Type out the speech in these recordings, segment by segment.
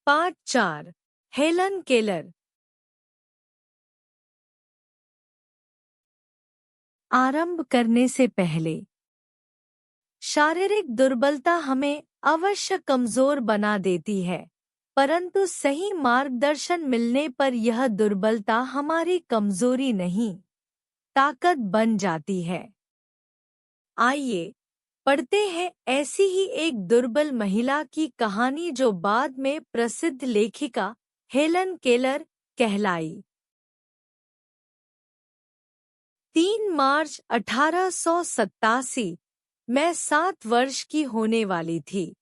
Part 4 Helen Keller. आरंभ करने से पहले, शारीरिक दुर्बलता हमें अवश्य कमजोर बना देती है, परंतु सही मार्गदर्शन मिलने पर यह दुर्बलता हमारी कमजोरी नहीं, ताकत बन जाती है। आइए पढ़ते हैं ऐसी ही एक दुर्बल महिला की कहानी जो बाद में प्रसिद्ध लेखिका हेलन केलर कहलाई। 3 मार्च 1887 मैं 7 वर्ष की होने वाली थी।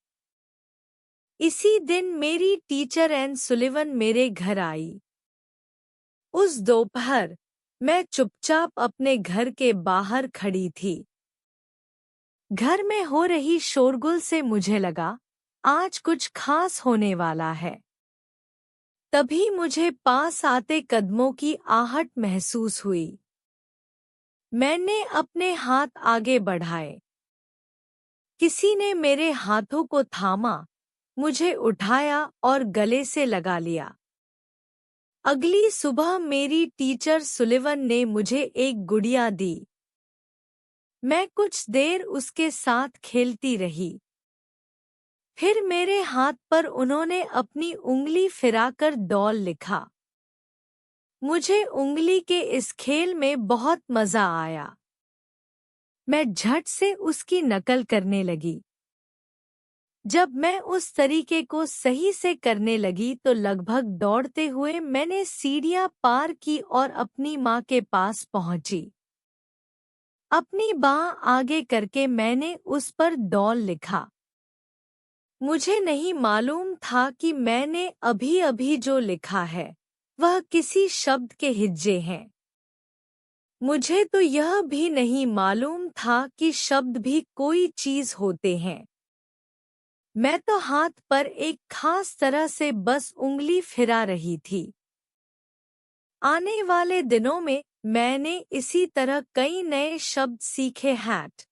इसी दिन मेरी टीचर एन सुलिवन मेरे घर आई। उस दोपहर मैं चुपचाप अपने घर के बाहर खड़ी थी। घर में हो रही शोरगुल से मुझे लगा आज कुछ खास होने वाला है। तभी मुझे पास आते कदमों की आहट महसूस हुई। मैंने अपने हाथ आगे बढ़ाए। किसी ने मेरे हाथों को थामा, मुझे उठाया और गले से लगा लिया। अगली सुबह मेरी टीचर सुलिवन ने मुझे एक गुड़िया दी। मैं कुछ देर उसके साथ खेलती रही। फिर मेरे हाथ पर उन्होंने अपनी उंगली फिराकर डॉल लिखा। मुझे उंगली के इस खेल में बहुत मजा आया। मैं झट से उसकी नकल करने लगी। जब मैं उस तरीके को सही से करने लगी तो लगभग दौड़ते हुए मैंने सीढ़ियां पार की और अपनी माँ के पास पहुंची। अपनी बाँह आगे करके मैंने उस पर डॉल लिखा। मुझे नहीं मालूम था कि मैंने अभी-अभी जो लिखा है वह किसी शब्द के हिज्जे हैं। मुझे तो यह भी नहीं मालूम था कि शब्द भी कोई चीज होते हैं। मैं तो हाथ पर एक खास तरह से बस उंगली फिरा रही थी। आने वाले दिनों में मैंने इसी तरह कई नए शब्द सीखे, हैट,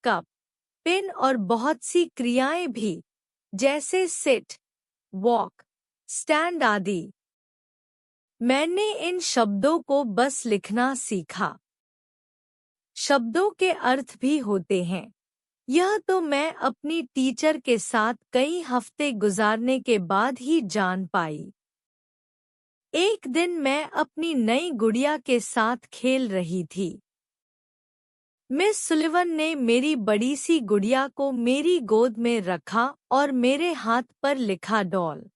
कप, पेन और बहुत सी क्रियाएं भी, जैसे सिट, वॉक, स्टैंड आदि। मैंने इन शब्दों को बस लिखना सीखा। शब्दों के अर्थ भी होते हैं। यह तो मैं अपनी टीचर के साथ कई हफ्ते गुजारने के बाद ही जान पाई। एक दिन मैं अपनी नई गुड़िया के साथ खेल रही थी। मिस सुलिवन ने मेरी बड़ी सी गुड़िया को मेरी गोद में रखा और मेरे हाथ पर लिखा डॉल।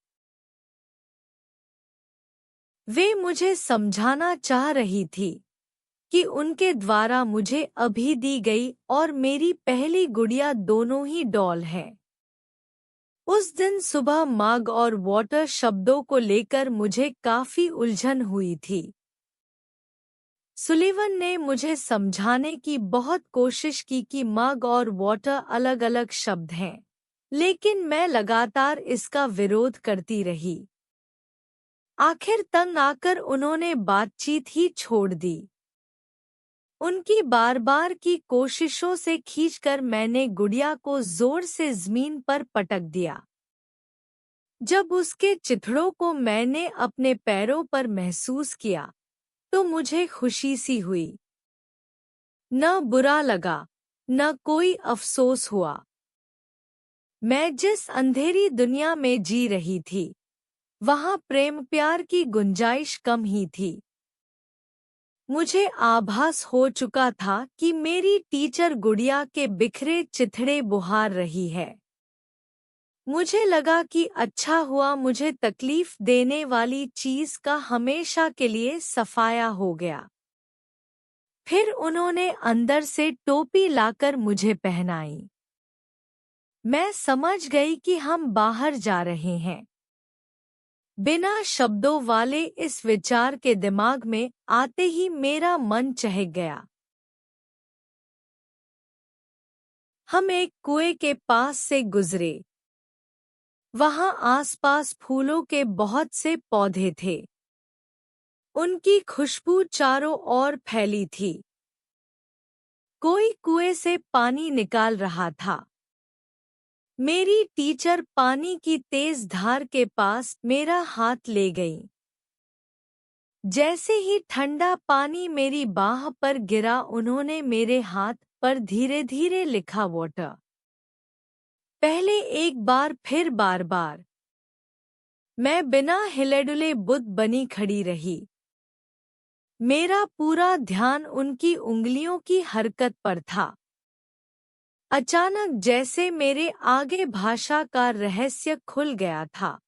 वे मुझे समझाना चाह रही थी कि उनके द्वारा मुझे अभी दी गई और मेरी पहली गुड़िया दोनों ही डॉल है। उस दिन सुबह मग और वाटर शब्दों को लेकर मुझे काफी उलझन हुई थी। सुलिवन ने मुझे समझाने की बहुत कोशिश की कि मग और वाटर अलग-अलग शब्द हैं, लेकिन मैं लगातार इसका विरोध करती रही। आखिर तंग आकर उन्होंने बातचीत ही छोड़ दी। उनकी बार-बार की कोशिशों से खींचकर मैंने गुड़िया को जोर से जमीन पर पटक दिया। जब उसके चिथड़ों को मैंने अपने पैरों पर महसूस किया तो मुझे खुशी सी हुई। न बुरा लगा, न कोई अफसोस हुआ। मैं जिस अंधेरी दुनिया में जी रही थी, वहाँ प्रेम प्यार की गुंजाइश कम ही थी। मुझे आभास हो चुका था कि मेरी टीचर गुड़िया के बिखरे चिथड़े बुहार रही है। मुझे लगा कि अच्छा हुआ मुझे तकलीफ देने वाली चीज का हमेशा के लिए सफाया हो गया। फिर उन्होंने अंदर से टोपी लाकर मुझे पहनाई। मैं समझ गई कि हम बाहर जा रहे हैं। बिना शब्दों वाले इस विचार के दिमाग में आते ही मेरा मन चहक गया। हम एक कुएं के पास से गुजरे। वहां आसपास फूलों के बहुत से पौधे थे। उनकी खुशबू चारों ओर फैली थी। कोई कुएं से पानी निकाल रहा था। मेरी टीचर पानी की तेज धार के पास मेरा हाथ ले गई। जैसे ही ठंडा पानी मेरी बाह पर गिरा, उन्होंने मेरे हाथ पर धीरे-धीरे लिखा वाटर। पहले एक बार, फिर बार-बार। मैं बिना हिले-डुले बुद्ध बनी खड़ी रही। मेरा पूरा ध्यान उनकी उंगलियों की हरकत पर था। अचानक जैसे मेरे आगे भाषा का रहस्य खुल गया था।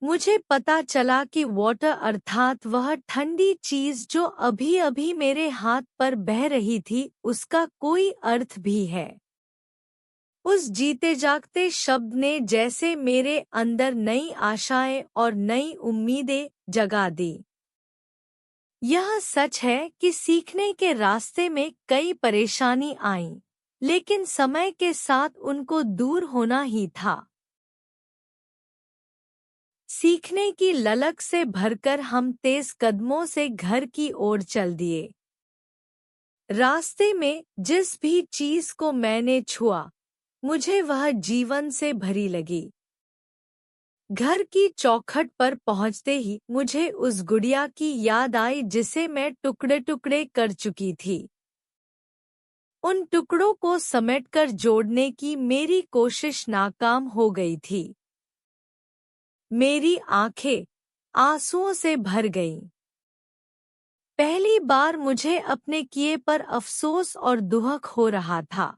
मुझे पता चला कि वाटर अर्थात वह ठंडी चीज जो अभी-अभी मेरे हाथ पर बह रही थी, उसका कोई अर्थ भी है। उस जीते जागते शब्द ने जैसे मेरे अंदर नई आशाएं और नई उम्मीदें जगा दी। यह सच है कि सीखने के रास्ते में कई परेशानी आईं, लेकिन समय के साथ उनको दूर होना ही था। सीखने की ललक से भरकर हम तेज कदमों से घर की ओर चल दिए। रास्ते में जिस भी चीज को मैंने छुआ, मुझे वह जीवन से भरी लगी। घर की चौखट पर पहुंचते ही मुझे उस गुड़िया की याद आई जिसे मैं टुकड़े-टुकड़े कर चुकी थी। उन टुकड़ों को समेटकर जोड़ने की मेरी कोशिश नाकाम हो गई थी। मेरी आंखें आंसुओं से भर गईं। पहली बार मुझे अपने किए पर अफसोस और दुहक हो रहा था।